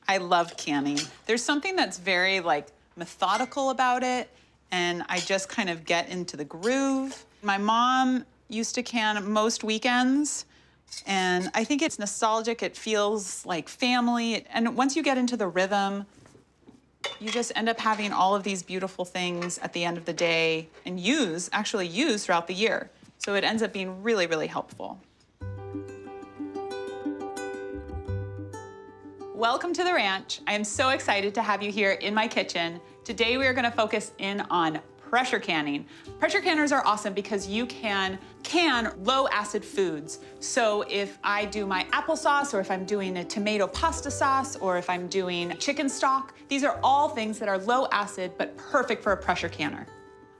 I love canning. There's something that's very methodical about it, and I just kind of get into the groove. My mom used to can most weekends, and I think it's nostalgic. It feels like family. And once you get into the rhythm, you just end up having all of these beautiful things at the end of the day and actually use throughout the year. So it ends up being really, really helpful. Welcome to the ranch. I am so excited to have you here in my kitchen. Today we are going to focus in on pressure canning. Pressure canners are awesome because you can low acid foods. So if I do my applesauce, or if I'm doing a tomato pasta sauce, or if I'm doing chicken stock, these are all things that are low acid but perfect for a pressure canner.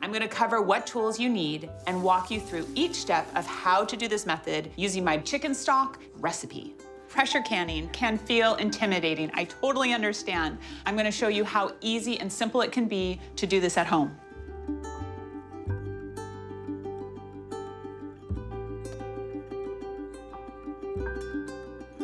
I'm going to cover what tools you need and walk you through each step of how to do this method using my chicken stock recipe. Pressure canning can feel intimidating. I totally understand. I'm going to show you how easy and simple it can be to do this at home.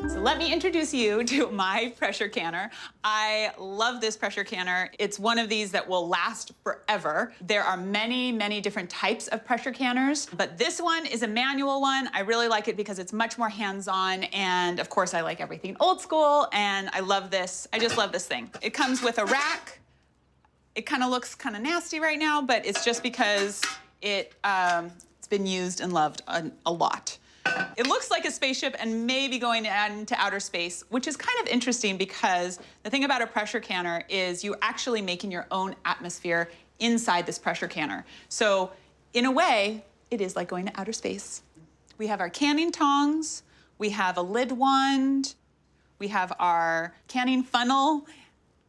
So let me introduce you to my pressure canner. I love this pressure canner. It's one of these that will last forever. There are many, many different types of pressure canners, but this one is a manual one. I really like it because it's much more hands-on, and of course I like everything old school, and I love this. I just love this thing. It comes with a rack. It kind of looks kind of nasty right now, but it's just because it's been used and loved a lot. It looks like a spaceship and maybe going into outer space, which is kind of interesting because the thing about a pressure canner is you're actually making your own atmosphere inside this pressure canner. So in a way, it is like going to outer space. We have our canning tongs, we have a lid wand, we have our canning funnel,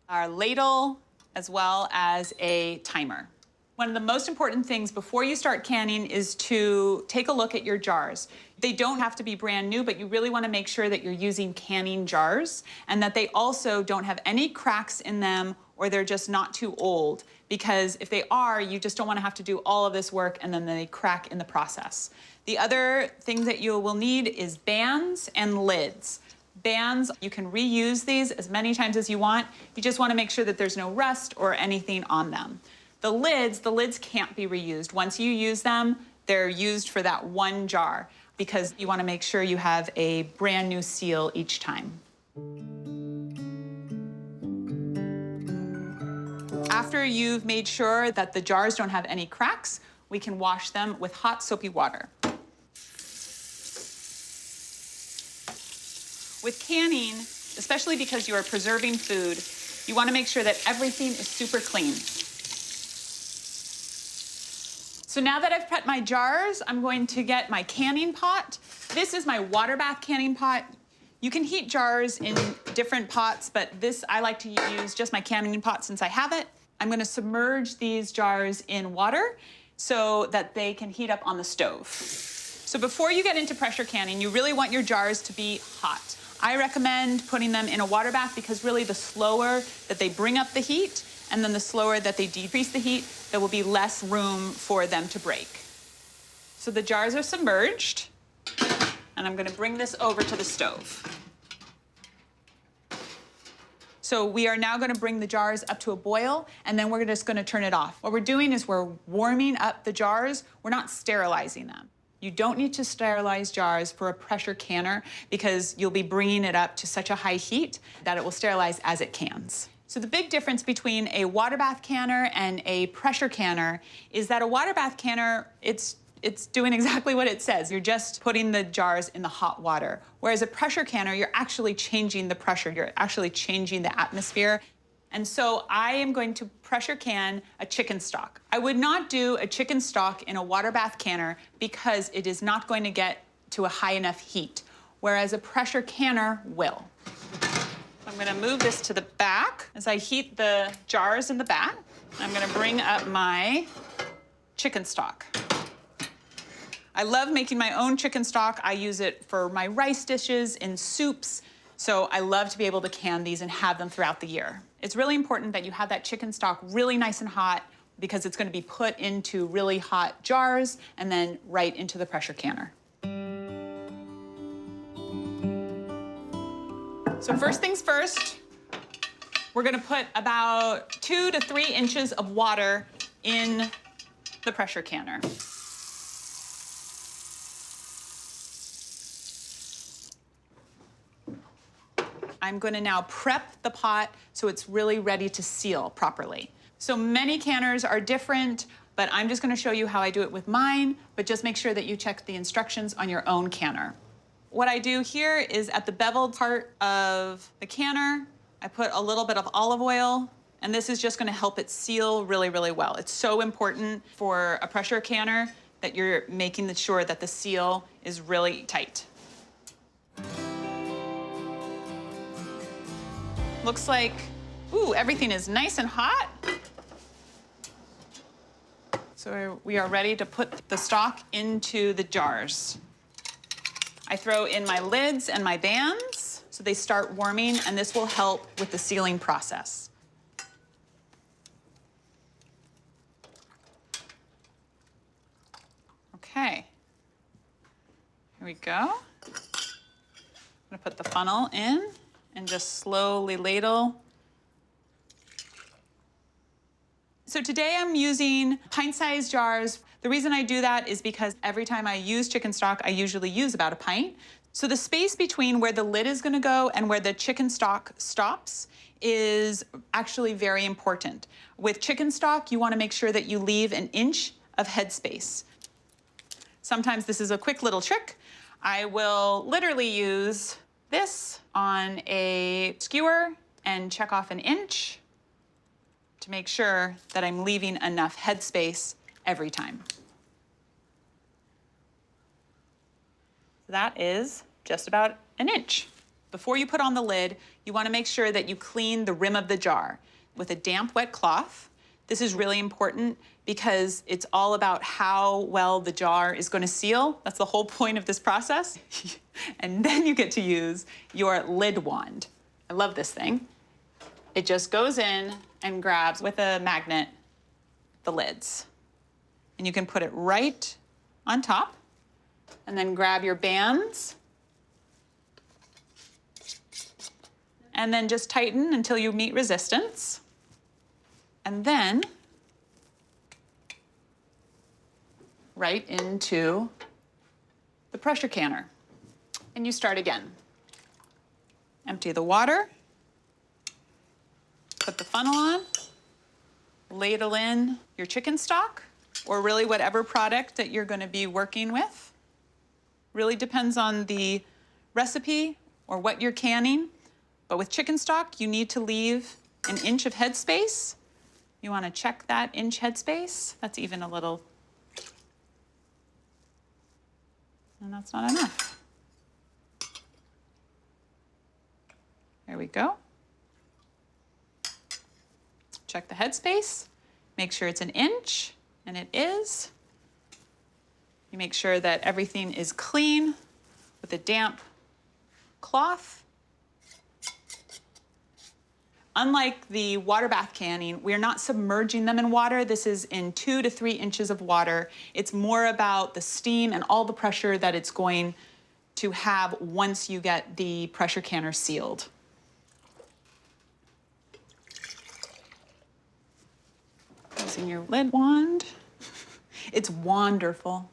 our ladle, as well as a timer. One of the most important things before you start canning is to take a look at your jars. They don't have to be brand new, but you really want to make sure that you're using canning jars and that they also don't have any cracks in them, or they're just not too old. Because if they are, you just don't want to have to do all of this work and then they crack in the process. The other thing that you will need is bands and lids. Bands, you can reuse these as many times as you want. You just want to make sure that there's no rust or anything on them. The lids can't be reused. Once you use them, they're used for that one jar because you want to make sure you have a brand new seal each time. After you've made sure that the jars don't have any cracks, we can wash them with hot soapy water. With canning, especially because you are preserving food, you want to make sure that everything is super clean. So now that I've prepped my jars, I'm going to get my canning pot. This is my water bath canning pot. You can heat jars in different pots, but I like to use just my canning pot since I have it. I'm going to submerge these jars in water so that they can heat up on the stove. So before you get into pressure canning, you really want your jars to be hot. I recommend putting them in a water bath because really the slower that they bring up the heat, and then the slower that they decrease the heat, there will be less room for them to break. So the jars are submerged, and I'm gonna bring this over to the stove. So we are now gonna bring the jars up to a boil, and then we're just gonna turn it off. What we're doing is we're warming up the jars. We're not sterilizing them. You don't need to sterilize jars for a pressure canner because you'll be bringing it up to such a high heat that it will sterilize as it cans. So the big difference between a water bath canner and a pressure canner is that a water bath canner, it's doing exactly what it says. You're just putting the jars in the hot water. Whereas a pressure canner, you're actually changing the pressure. You're actually changing the atmosphere. And so I am going to pressure can a chicken stock. I would not do a chicken stock in a water bath canner because it is not going to get to a high enough heat, whereas a pressure canner will. I'm gonna move this to the back as I heat the jars in the back. I'm gonna bring up my chicken stock. I love making my own chicken stock. I use it for my rice dishes, in soups. So I love to be able to can these and have them throughout the year. It's really important that you have that chicken stock really nice and hot because it's gonna be put into really hot jars and then right into the pressure canner. So first things first, We're gonna put about 2 to 3 inches of water in the pressure canner. I'm gonna now prep the pot so it's really ready to seal properly. So many canners are different, but I'm just gonna show you how I do it with mine, but just make sure that you check the instructions on your own canner. What I do here is at the beveled part of the canner, I put a little bit of olive oil, and this is just gonna help it seal really, really well. It's so important for a pressure canner that you're making sure that the seal is really tight. Looks like, ooh, everything is nice and hot. So we are ready to put the stock into the jars. I throw in my lids and my bands so they start warming, and this will help with the sealing process. Okay, here we go. I'm gonna put the funnel in and just slowly ladle. So today I'm using pint-sized jars. The reason I do that is because every time I use chicken stock, I usually use about a pint. So the space between where the lid is gonna go and where the chicken stock stops is actually very important. With chicken stock, you wanna make sure that you leave an inch of headspace. Sometimes this is a quick little trick. I will literally use this on a skewer and check off an inch to make sure that I'm leaving enough headspace every time. That is just about an inch. Before you put on the lid, you want to make sure that you clean the rim of the jar with a damp, wet cloth. This is really important because it's all about how well the jar is going to seal. That's the whole point of this process. And then you get to use your lid wand. I love this thing. It just goes in and grabs with a magnet the lids. And you can put it right on top and then grab your bands and then just tighten until you meet resistance. And then right into the pressure canner. And you start again. Empty the water, put the funnel on, ladle in your chicken stock, or really whatever product that you're gonna be working with. Really depends on the recipe or what you're canning. But with chicken stock, you need to leave an inch of headspace. You wanna check that inch headspace. That's even a little, and that's not enough. There we go. Check the headspace, make sure it's an inch, and it is. You make sure that everything is clean with a damp cloth. Unlike the water bath canning, we're not submerging them in water. This is in 2 to 3 inches of water. It's more about the steam and all the pressure that it's going to have once you get the pressure canner sealed. Using your lid wand. It's wonderful.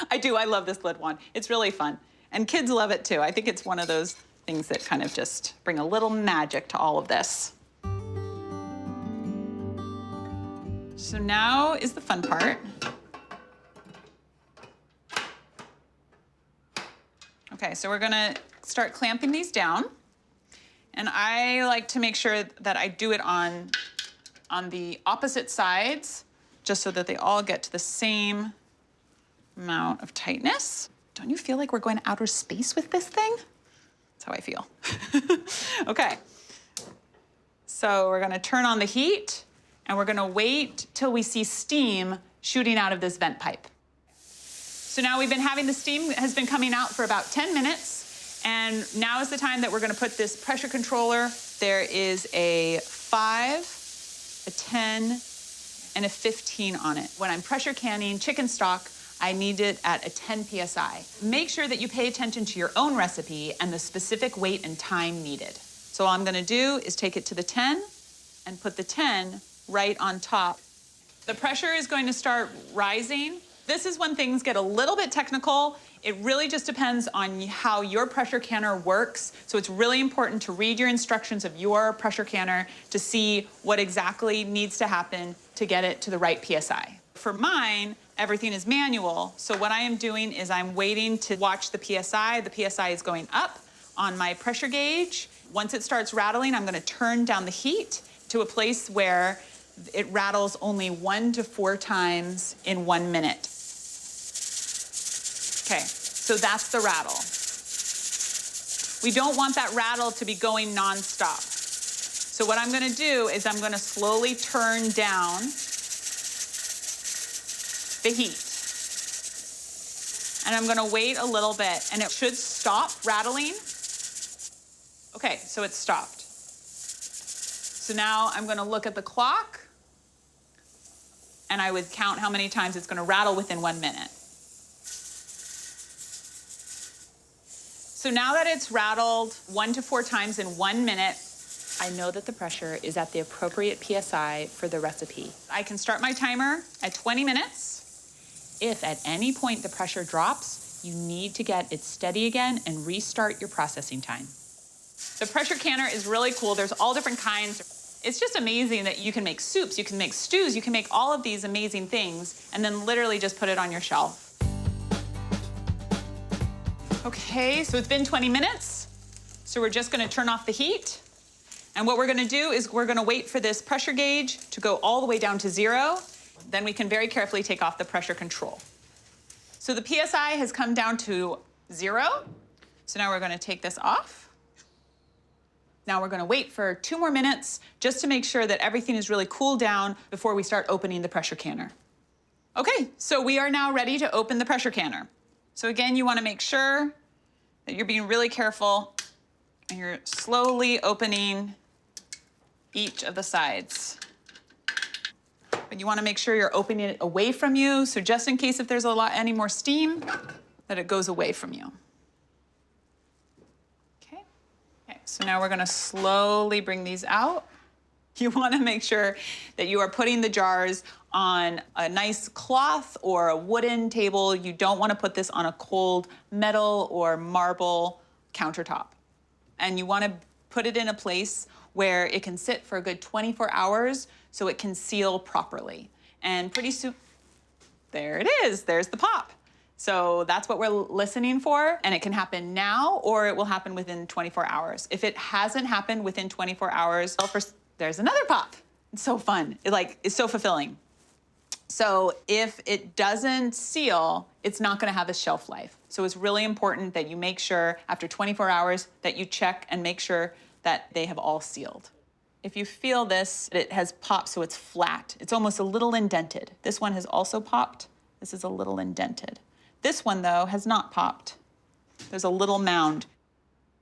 I love this lid wand. It's really fun. And kids love it too. I think it's one of those things that kind of just bring a little magic to all of this. So now is the fun part. Okay, so we're gonna start clamping these down. And I like to make sure that I do it on the opposite sides, just so that they all get to the same amount of tightness. Don't you feel like we're going to outer space with this thing? That's how I feel. Okay, so we're gonna turn on the heat and we're gonna wait till we see steam shooting out of this vent pipe. So now we've been having the steam has been coming out for about 10 minutes, and now is the time that we're gonna put this pressure controller. There is a 5, a 10, and a 15 on it. When I'm pressure canning chicken stock, I need it at a 10 PSI. Make sure that you pay attention to your own recipe and the specific weight and time needed. So all I'm gonna do is take it to the 10 and put the 10 right on top. The pressure is going to start rising. This is when things get a little bit technical. It really just depends on how your pressure canner works. So it's really important to read your instructions of your pressure canner to see what exactly needs to happen to get it to the right PSI. For mine, everything is manual. So what I am doing is I'm waiting to watch the PSI. The PSI is going up on my pressure gauge. Once it starts rattling, I'm gonna turn down the heat to a place where it rattles only 1 to 4 times in 1 minute. Okay, so that's the rattle. We don't want that rattle to be going nonstop. So what I'm gonna do is I'm gonna slowly turn down the heat. And I'm gonna wait a little bit, and it should stop rattling. Okay, so it stopped. So now I'm gonna look at the clock, and I would count how many times it's gonna rattle within 1 minute. So now that it's rattled 1 to 4 times in 1 minute, I know that the pressure is at the appropriate PSI for the recipe. I can start my timer at 20 minutes. If at any point the pressure drops, you need to get it steady again and restart your processing time. The pressure canner is really cool. There's all different kinds. It's just amazing that you can make soups, you can make stews, you can make all of these amazing things and then literally just put it on your shelf. Okay, so it's been 20 minutes. So we're just gonna turn off the heat. And what we're gonna do is we're gonna wait for this pressure gauge to go all the way down to 0. Then we can very carefully take off the pressure control. So the PSI has come down to 0. So now we're gonna take this off. Now we're gonna wait for 2 more minutes just to make sure that everything is really cooled down before we start opening the pressure canner. Okay, so we are now ready to open the pressure canner. So again, you wanna make sure that you're being really careful and you're slowly opening each of the sides. But you wanna make sure you're opening it away from you, so just in case if there's any more steam, that it goes away from you. Okay, so now we're gonna slowly bring these out. You wanna make sure that you are putting the jars on a nice cloth or a wooden table. You don't wanna put this on a cold metal or marble countertop. And you wanna put it in a place where it can sit for a good 24 hours so it can seal properly. And pretty soon, there it is, there's the pop. So that's what we're listening for, and it can happen now or it will happen within 24 hours. If it hasn't happened within 24 hours, there's another pop. It's so fun, it's so fulfilling. So if it doesn't seal, it's not gonna have a shelf life. So it's really important that you make sure after 24 hours that you check and make sure that they have all sealed. If you feel this, it has popped so it's flat. It's almost a little indented. This one has also popped. This is a little indented. This one though has not popped. There's a little mound.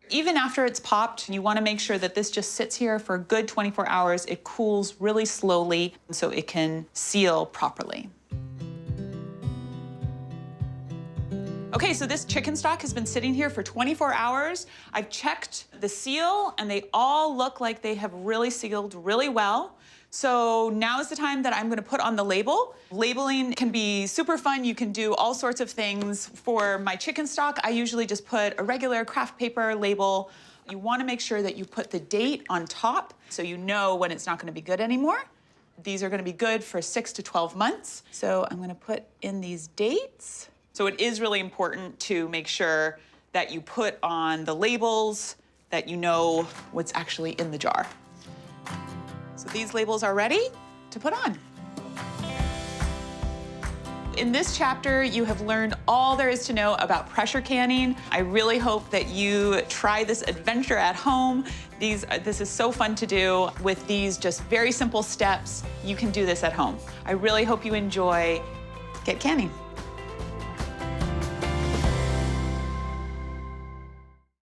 Even after it's popped, you wanna make sure that this just sits here for a good 24 hours. It cools really slowly so it can seal properly. Okay, so this chicken stock has been sitting here for 24 hours. I've checked the seal and they all look like they have really sealed really well. So now is the time that I'm gonna put on the label. Labeling can be super fun. You can do all sorts of things. For my chicken stock, I usually just put a regular craft paper label. You wanna make sure that you put the date on top so you know when it's not gonna be good anymore. These are gonna be good for 6 to 12 months. So I'm gonna put in these dates. So it is really important to make sure that you put on the labels that you know what's actually in the jar. So these labels are ready to put on. In this chapter, you have learned all there is to know about pressure canning. I really hope that you try this adventure at home. This is so fun to do. With these just very simple steps, you can do this at home. I really hope you enjoy. Get canning.